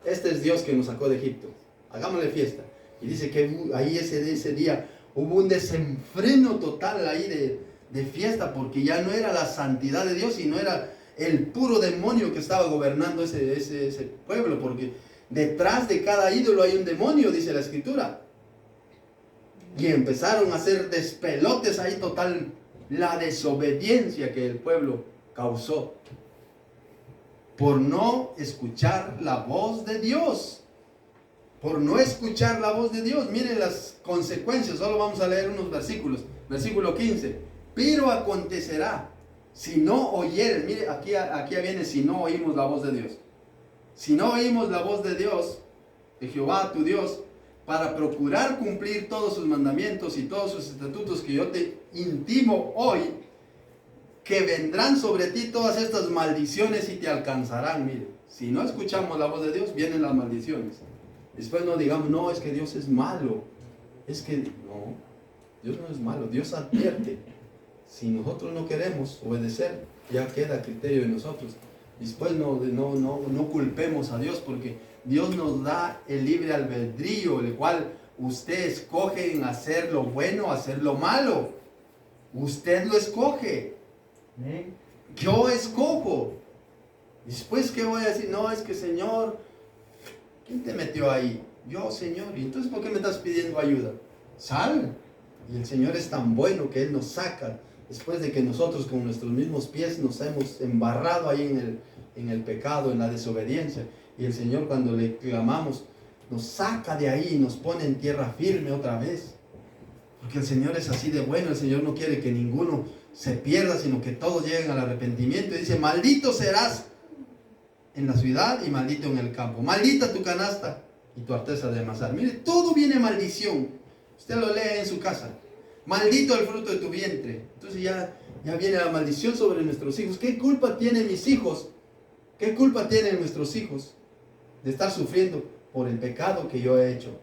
Este es Dios que nos sacó de Egipto. Hagámosle fiesta. Y dice que ahí ese día hubo un desenfreno total ahí de fiesta, porque ya no era la santidad de Dios, sino era el puro demonio que estaba gobernando ese pueblo, porque detrás de cada ídolo hay un demonio, dice la Escritura. Y empezaron a hacer despelotes ahí total, la desobediencia que el pueblo causó por no escuchar la voz de Dios. Por no escuchar la voz de Dios. Miren las consecuencias, solo vamos a leer unos versículos. Versículo 15. Pero acontecerá, si no oyeres, mire, aquí viene si no oímos la voz de Dios. Si no oímos la voz de Dios, de Jehová tu Dios, para procurar cumplir todos sus mandamientos y todos sus estatutos que yo te intimo hoy, que vendrán sobre ti todas estas maldiciones y te alcanzarán. Mire, si no escuchamos la voz de Dios, vienen las maldiciones. Después no digamos, no, es que Dios es malo. Es que no, Dios no es malo, Dios advierte. Si nosotros no queremos obedecer, ya queda a criterio de nosotros. Después no culpemos a Dios, porque Dios nos da el libre albedrío, el cual usted escoge en hacer lo bueno o hacer lo malo. Usted lo escoge. Yo escojo. Después, ¿qué voy a decir? No, es que Señor, ¿quién te metió ahí? Yo, Señor. ¿Y entonces por qué me estás pidiendo ayuda? Sal. Y el Señor es tan bueno que Él nos saca. Después de que nosotros con nuestros mismos pies nos hemos embarrado ahí en el pecado, en la desobediencia. Y el Señor, cuando le clamamos, nos saca de ahí y nos pone en tierra firme otra vez. Porque el Señor es así de bueno. El Señor no quiere que ninguno se pierda, sino que todos lleguen al arrepentimiento. Y dice, maldito serás en la ciudad y maldito en el campo. Maldita tu canasta y tu arteza de amasar. Mire, todo viene maldición. Usted lo lee en su casa. Maldito el fruto de tu vientre. Entonces ya viene la maldición sobre nuestros hijos. ¿Qué culpa tienen mis hijos? ¿Qué culpa tienen nuestros hijos de estar sufriendo por el pecado que yo he hecho?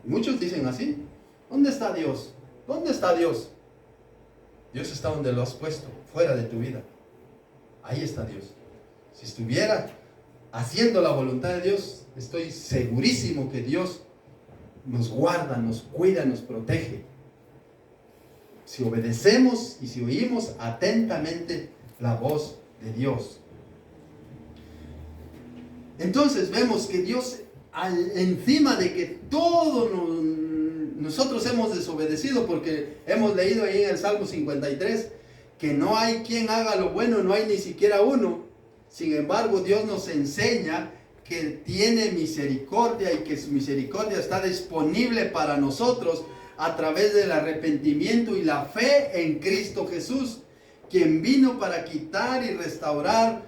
Muchos dicen así. ¿Dónde está Dios? ¿Dónde está Dios? Dios está donde lo has puesto, fuera de tu vida. Ahí está Dios. Si estuviera haciendo la voluntad de Dios, estoy segurísimo que Dios nos guarda, nos cuida, nos protege. Si obedecemos y si oímos atentamente la voz de Dios. Entonces vemos que Dios, encima de que nosotros hemos desobedecido, porque hemos leído ahí en el Salmo 53 que no hay quien haga lo bueno, no hay ni siquiera uno. Sin embargo, Dios nos enseña que tiene misericordia y que su misericordia está disponible para nosotros a través del arrepentimiento y la fe en Cristo Jesús, quien vino para quitar y restaurar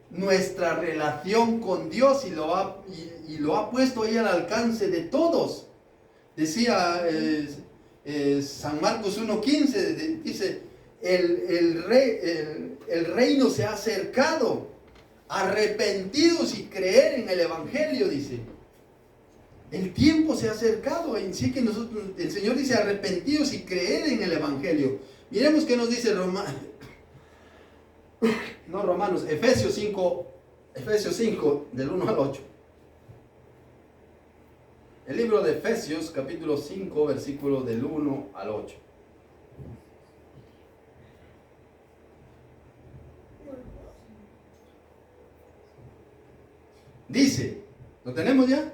nuestra relación con Dios y lo ha puesto ahí al alcance de todos. Decía San Marcos 1:15, dice, el reino se ha acercado. Arrepentidos y creer en el Evangelio, dice. El tiempo se ha acercado. En sí que nosotros, el Señor dice arrepentidos y creer en el Evangelio. Miremos qué nos dice Efesios 5, del 1 al 8. El libro de Efesios, capítulo 5, versículo del 1 al 8. Dice, ¿lo tenemos ya?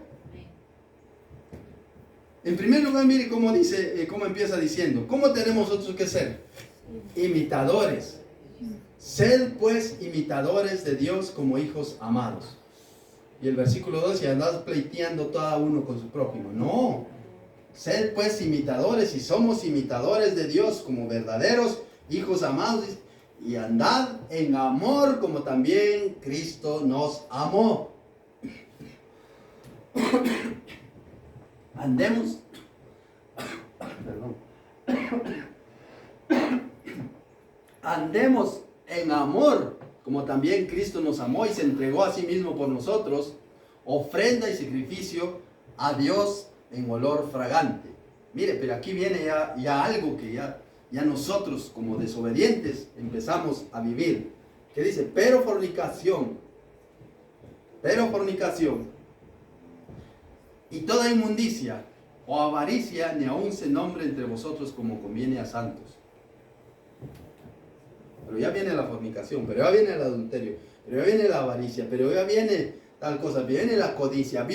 En primer lugar, mire cómo dice, cómo empieza diciendo, ¿cómo tenemos nosotros que ser? Imitadores. Sed pues imitadores de Dios como hijos amados. Y el versículo 2, y andad pleiteando cada uno con su prójimo. No, sed pues imitadores, y somos imitadores de Dios como verdaderos hijos amados, y andad en amor como también Cristo nos amó. Andemos andemos en amor como también Cristo nos amó y se entregó a sí mismo por nosotros, ofrenda y sacrificio a Dios en olor fragante. Mire, pero aquí viene ya algo que ya nosotros como desobedientes empezamos a vivir, que dice, pero fornicación y toda inmundicia o avaricia ni aun se nombre entre vosotros como conviene a santos. Pero ya viene la fornicación, pero ya viene el adulterio, pero ya viene la avaricia, pero ya viene tal cosa, viene la codicia,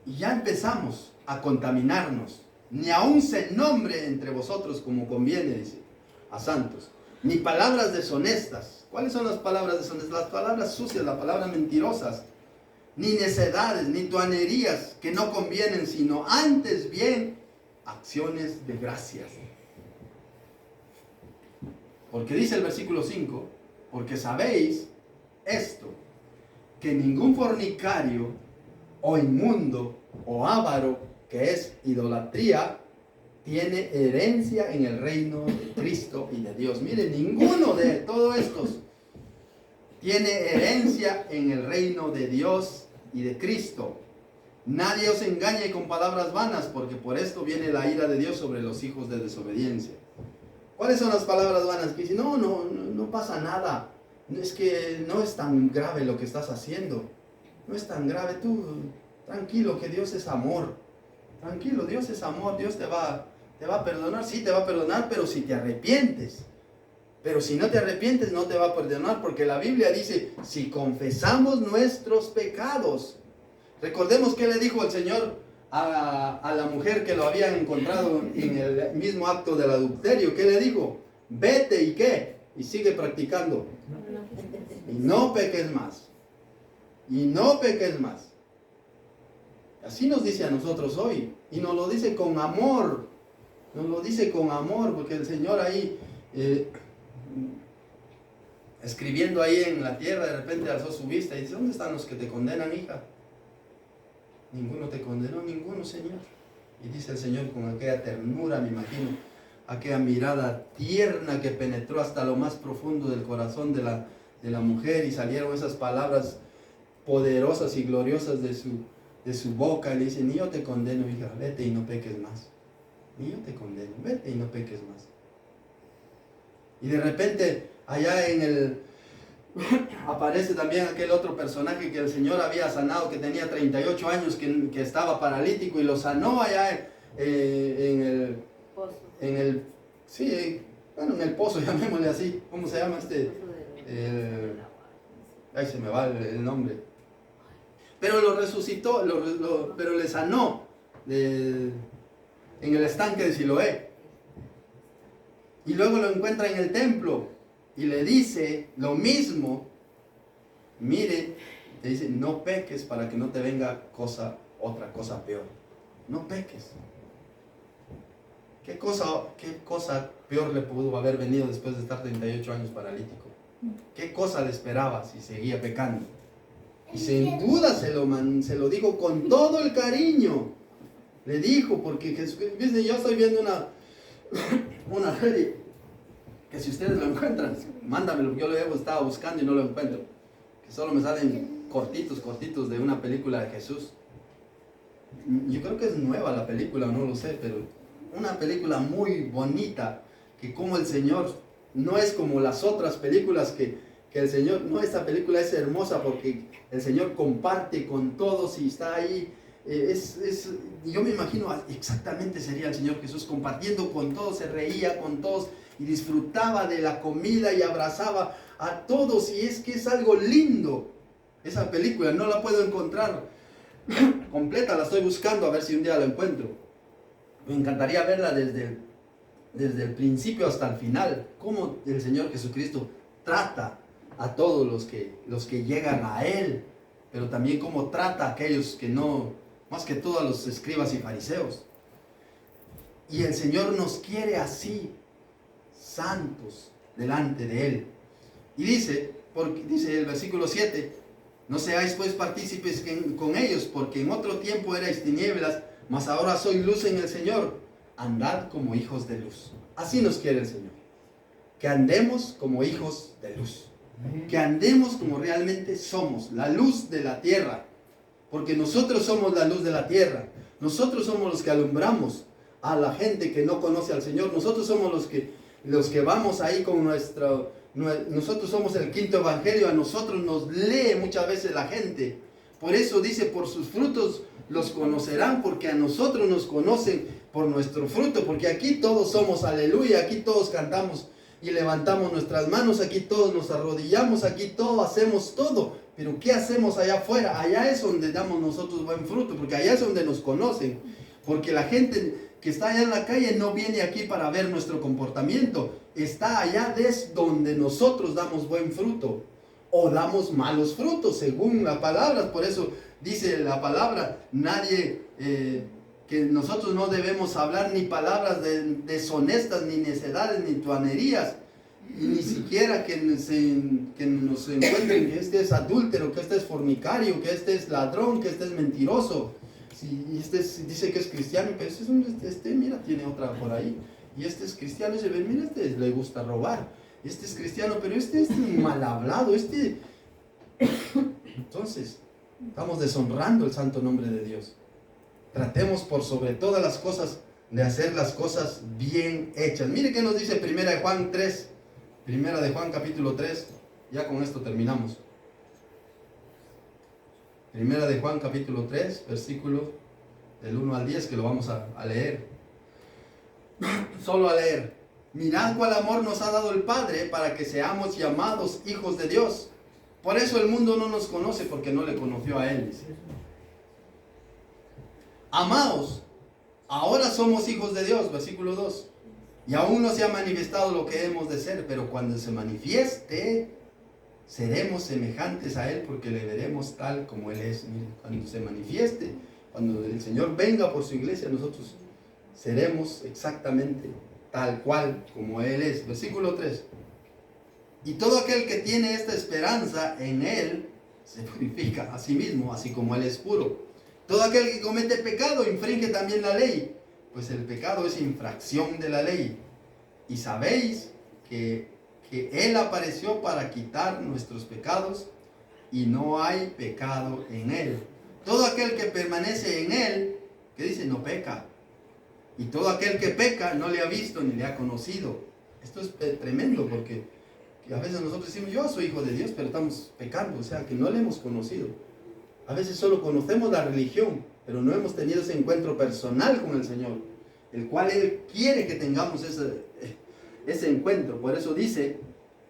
y ya empezamos a contaminarnos. Ni aun se nombre entre vosotros como conviene, dice, a santos. Ni palabras deshonestas. ¿Cuáles son las palabras deshonestas? Las palabras sucias, las palabras mentirosas. Ni necedades, ni tuanerías que no convienen, sino antes bien acciones de gracias. Porque dice el versículo 5, porque sabéis esto, que ningún fornicario o inmundo o avaro, que es idolatría, tiene herencia en el reino de Cristo y de Dios. Mire, ninguno de todos estos tiene herencia en el reino de Dios y de Cristo. Nadie os engañe con palabras vanas, porque por esto viene la ira de Dios sobre los hijos de desobediencia. ¿Cuáles son las palabras vanas? Que dicen, no pasa nada. Es que no es tan grave lo que estás haciendo. No es tan grave. Tú, tranquilo, que Dios es amor. Tranquilo, Dios es amor. Dios te va a perdonar. Sí, te va a perdonar, pero si te arrepientes. Pero si no te arrepientes, no te va a perdonar, porque la Biblia dice, si confesamos nuestros pecados. Recordemos que le dijo el Señor a la mujer que lo había encontrado en el mismo acto del adulterio. ¿Qué le dijo? Vete y qué, y sigue practicando. Y no peques más. Y no peques más. Así nos dice a nosotros hoy. Y nos lo dice con amor. Nos lo dice con amor, porque el Señor ahí, escribiendo ahí en la tierra, de repente alzó su vista y dice, ¿dónde están los que te condenan, hija? Ninguno te condenó, ninguno, Señor. Y dice el Señor con aquella ternura, me imagino, aquella mirada tierna que penetró hasta lo más profundo del corazón de la mujer, y salieron esas palabras poderosas y gloriosas de su boca. Y le dice, ni yo te condeno, hija, vete y no peques más. Ni yo te condeno, vete y no peques más. Y de repente, allá aparece también aquel otro personaje que el Señor había sanado, que tenía 38 años, que estaba paralítico, y lo sanó allá en el pozo. En el pozo, llamémosle así. ¿Cómo se llama este? Ahí se me va el nombre. Pero lo resucitó, pero le sanó en el estanque de Siloé. Y luego lo encuentra en el templo y le dice lo mismo. Mire, te dice, no peques para que no te venga otra cosa peor. No peques. ¿Qué cosa peor le pudo haber venido después de estar 38 años paralítico? ¿Qué cosa le esperaba si seguía pecando? Y sin duda se lo dijo con todo el cariño. Le dijo, porque yo estoy viendo una serie, que si ustedes lo encuentran, mándamelo, yo lo he estado buscando y no lo encuentro, que solo me salen cortitos de una película de Jesús. Yo creo que es nueva la película, no lo sé, pero una película muy bonita, que como el Señor no es como las otras películas que el Señor, no, esta película es hermosa porque el Señor comparte con todos y está ahí. Yo me imagino exactamente sería el Señor Jesús compartiendo con todos, se reía con todos y disfrutaba de la comida y abrazaba a todos, y es que es algo lindo. Esa película no la puedo encontrar completa, la estoy buscando a ver si un día la encuentro. Me encantaría verla desde el principio hasta el final, cómo el Señor Jesucristo trata a todos los que llegan a Él, pero también cómo trata a aquellos que no, más que todo a los escribas y fariseos. Y el Señor nos quiere así, santos delante de Él. Y dice el versículo 7, no seáis pues partícipes con ellos, porque en otro tiempo erais tinieblas, mas ahora sois luz en el Señor. Andad como hijos de luz. Así nos quiere el Señor, que andemos como hijos de luz, que andemos como realmente somos, la luz de la tierra, porque nosotros somos la luz de la tierra. Nosotros somos los que alumbramos a la gente que no conoce al Señor. Nosotros somos los que vamos ahí con nosotros somos el quinto evangelio. A nosotros nos lee muchas veces la gente. Por eso dice, por sus frutos los conocerán, porque a nosotros nos conocen por nuestro fruto, porque aquí todos somos aleluya, aquí todos cantamos y levantamos nuestras manos, aquí todos nos arrodillamos, aquí todos hacemos todo. Pero ¿qué hacemos allá afuera? Allá es donde damos nosotros buen fruto, porque allá es donde nos conocen. Porque la gente que está allá en la calle no viene aquí para ver nuestro comportamiento. Está allá desde donde nosotros damos buen fruto o damos malos frutos, según la palabra. Por eso dice la palabra, que nosotros no debemos hablar ni palabras deshonestas, ni necedades, ni tuanerías. Y ni siquiera que nos encuentren que este es adúltero, que este es fornicario, que este es ladrón, que este es mentiroso. Si dice que es cristiano, pero mira, tiene otra por ahí. Y este es cristiano, y se ve, mira, le gusta robar. Este es cristiano, pero este es mal hablado, Entonces, estamos deshonrando el santo nombre de Dios. Tratemos por sobre todas las cosas de hacer las cosas bien hechas. Mire qué nos dice Primera de Juan 3. Primera de Juan capítulo 3. Ya con esto terminamos. Primera de Juan capítulo 3, versículo del 1 al 10, que lo vamos a leer. Solo a leer. Mirad cuál amor nos ha dado el Padre para que seamos llamados hijos de Dios. Por eso el mundo no nos conoce, porque no le conoció a Él. Dice. Amados, ahora somos hijos de Dios, versículo 2. Y aún no se ha manifestado lo que hemos de ser, pero cuando se manifieste, seremos semejantes a Él, porque le veremos tal como Él es. Miren, cuando se manifieste, cuando el Señor venga por su iglesia, nosotros seremos exactamente tal cual como Él es. Versículo 3. Y todo aquel que tiene esta esperanza en Él, se purifica a sí mismo, así como Él es puro. Todo aquel que comete pecado infringe también la ley, pues el pecado es infracción de la ley. Y sabéis que Él apareció para quitar nuestros pecados, y no hay pecado en Él. Todo aquel que permanece en Él, ¿qué dice? No peca. Y todo aquel que peca no le ha visto ni le ha conocido. Esto es tremendo, porque a veces nosotros decimos, yo soy hijo de Dios, pero estamos pecando, o sea, que no le hemos conocido. A veces solo conocemos la religión, pero no hemos tenido ese encuentro personal con el Señor, el cual Él quiere que tengamos ese encuentro. Por eso dice,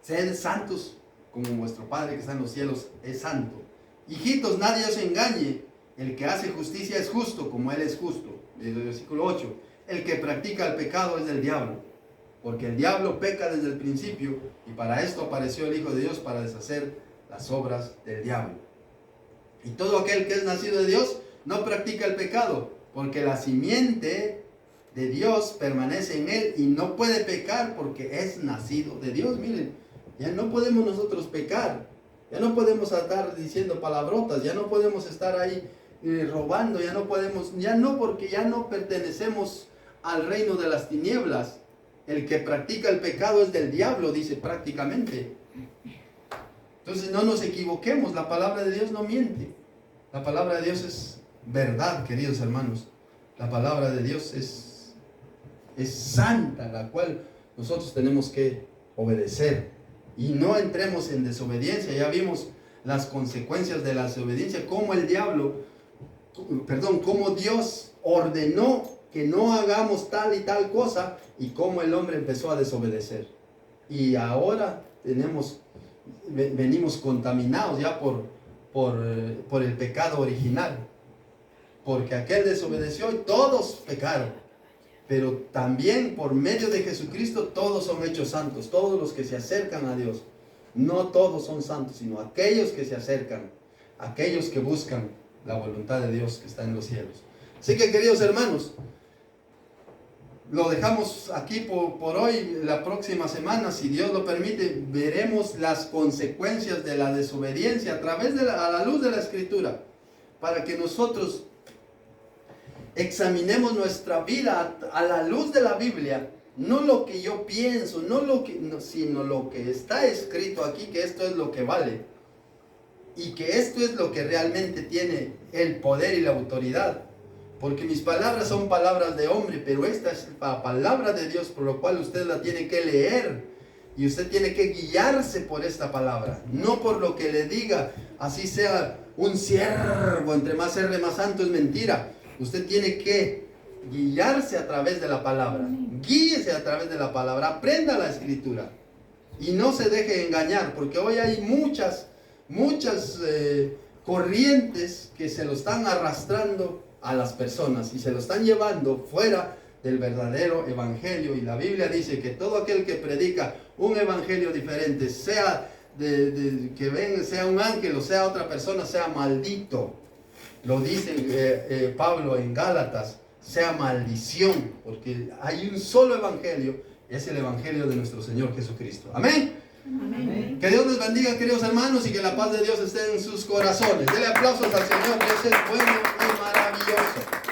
sed santos como vuestro Padre que está en los cielos es santo. Hijitos, nadie os engañe, el que hace justicia es justo como Él es justo. Desde el versículo 8, el que practica el pecado es del diablo, porque el diablo peca desde el principio, y para esto apareció el Hijo de Dios, para deshacer las obras del diablo. Y todo aquel que es nacido de Dios no practica el pecado, porque la simiente de Dios permanece en él y no puede pecar porque es nacido de Dios. Miren, ya no podemos nosotros pecar, ya no podemos estar diciendo palabrotas, ya no podemos estar ahí robando, ya no, porque ya no pertenecemos al reino de las tinieblas. El que practica el pecado es del diablo, dice prácticamente. Entonces no nos equivoquemos, la palabra de Dios no miente. La palabra de Dios es verdad, queridos hermanos. La palabra de Dios es santa, la cual nosotros tenemos que obedecer. Y no entremos en desobediencia. Ya vimos las consecuencias de la desobediencia, cómo Dios ordenó que no hagamos tal y tal cosa, y cómo el hombre empezó a desobedecer. Y ahora venimos contaminados ya por el pecado original, porque aquel desobedeció y todos pecaron. Pero también por medio de Jesucristo todos son hechos santos, todos los que se acercan a Dios. No todos son santos, sino aquellos que se acercan, aquellos que buscan la voluntad de Dios que está en los cielos. Así que, queridos hermanos, lo dejamos aquí por hoy. La próxima semana, si Dios lo permite, veremos las consecuencias de la desobediencia a la luz de la Escritura, para que nosotros examinemos nuestra vida a la luz de la Biblia, no lo que yo pienso, sino lo que está escrito aquí, que esto es lo que vale, y que esto es lo que realmente tiene el poder y la autoridad. Porque mis palabras son palabras de hombre, pero esta es la palabra de Dios, por lo cual usted la tiene que leer, y usted tiene que guiarse por esta palabra, no por lo que le diga, así sea un siervo, entre más siervo más santo, es mentira. Usted tiene que guiarse a través de la palabra, guíese a través de la palabra, aprenda la Escritura y no se deje engañar, porque hoy hay muchas corrientes que se lo están arrastrando a las personas y se lo están llevando fuera del verdadero evangelio. Y la Biblia dice que todo aquel que predica un evangelio diferente, sea sea un ángel o sea otra persona, sea maldito. Lo dice Pablo en Gálatas, sea maldición, porque hay un solo evangelio Es el Evangelio de nuestro Señor Jesucristo. Amén. Amén. Que Dios les bendiga, queridos hermanos, y que la paz de Dios esté en sus corazones. Denle aplausos al Señor. Dios es bueno y maravilloso.